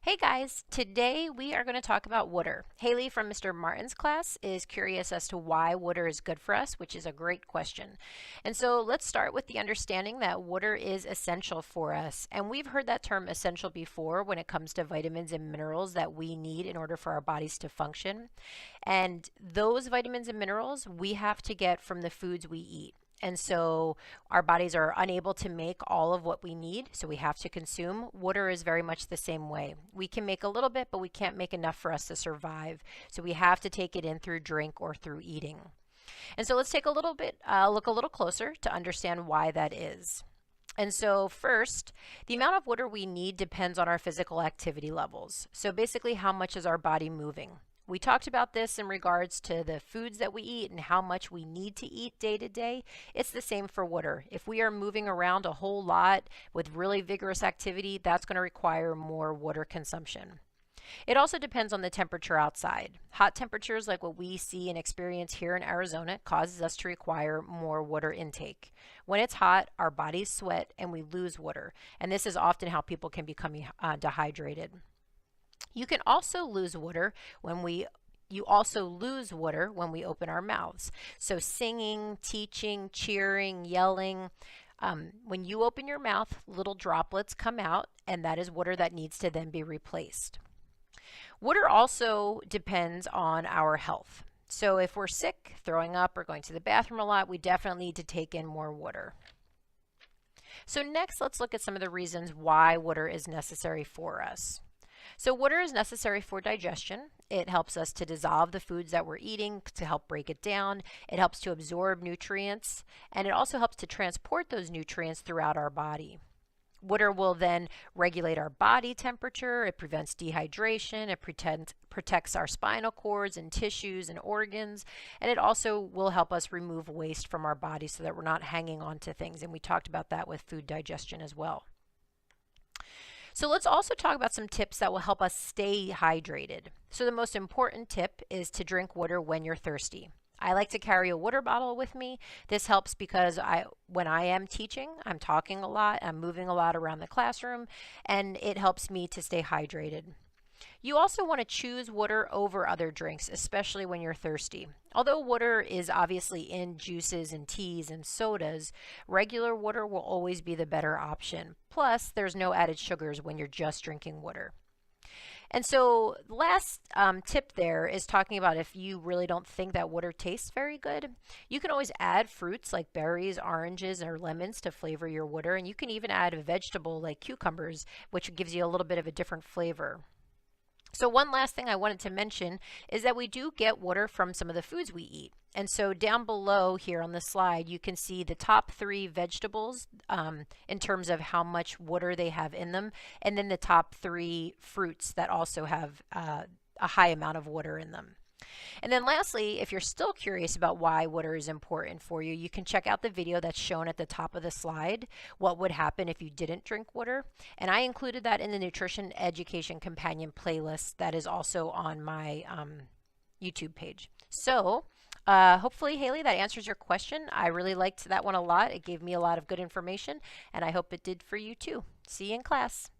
Hey guys, today we are going to talk about water. Hayley from Mr. Martin's class is curious as to why water is good for us, which is a great question. And so let's start with the understanding that water is essential for us. And we've heard that term essential before when it comes to vitamins and minerals that we need in order for our bodies to function. And those vitamins and minerals we have to get from the foods we eat. And so our bodies are unable to make all of what we need, so we have to consume. Water is very much the same way. We can make a little bit, but we can't make enough for us to survive. So we have to take it in through drink or through eating. And so let's take a little bit, look a little closer to understand why that is. And so first, the amount of water we need depends on our physical activity levels. So basically, how much is our body moving? We talked about this in regards to the foods that we eat and how much we need to eat day to day. It's the same for water. If we are moving around a whole lot with really vigorous activity, that's going to require more water consumption. It also depends on the temperature outside. Hot temperatures like what we see and experience here in Arizona causes us to require more water intake. When it's hot, our bodies sweat and we lose water. And this is often how people can become dehydrated. You can also lose water when we open our mouths. So singing, teaching, cheering, yelling. When you open your mouth, little droplets come out, and that is water that needs to then be replaced. Water also depends on our health. So if we're sick, throwing up, or going to the bathroom a lot, we definitely need to take in more water. So next, let's look at some of the reasons why water is necessary for us. So water is necessary for digestion. It helps us to dissolve the foods that we're eating to help break it down. It helps to absorb nutrients, and it also helps to transport those nutrients throughout our body. Water will then regulate our body temperature. It prevents dehydration. It protects our spinal cords and tissues and organs. And it also will help us remove waste from our body so that we're not hanging on to things. And we talked about that with food digestion as well. So let's also talk about some tips that will help us stay hydrated. So the most important tip is to drink water when you're thirsty. I like to carry a water bottle with me. This helps because when I am teaching, I'm talking a lot, I'm moving a lot around the classroom, and it helps me to stay hydrated. You also want to choose water over other drinks, especially when you're thirsty. Although water is obviously in juices and teas and sodas, regular water will always be the better option. Plus, there's no added sugars when you're just drinking water. And so the last tip there is talking about if you really don't think that water tastes very good, you can always add fruits like berries, oranges, or lemons to flavor your water. And you can even add a vegetable like cucumbers, which gives you a little bit of a different flavor. So one last thing I wanted to mention is that we do get water from some of the foods we eat. And so down below here on the slide, you can see the top 3 vegetables in terms of how much water they have in them, and then the top 3 fruits that also have a high amount of water in them. And then lastly, if you're still curious about why water is important for you, you can check out the video that's shown at the top of the slide, what would happen if you didn't drink water. And I included that in the Nutrition Education Companion playlist that is also on my YouTube page. So hopefully, Hayley, that answers your question. I really liked that one a lot. It gave me a lot of good information, and I hope it did for you too. See you in class.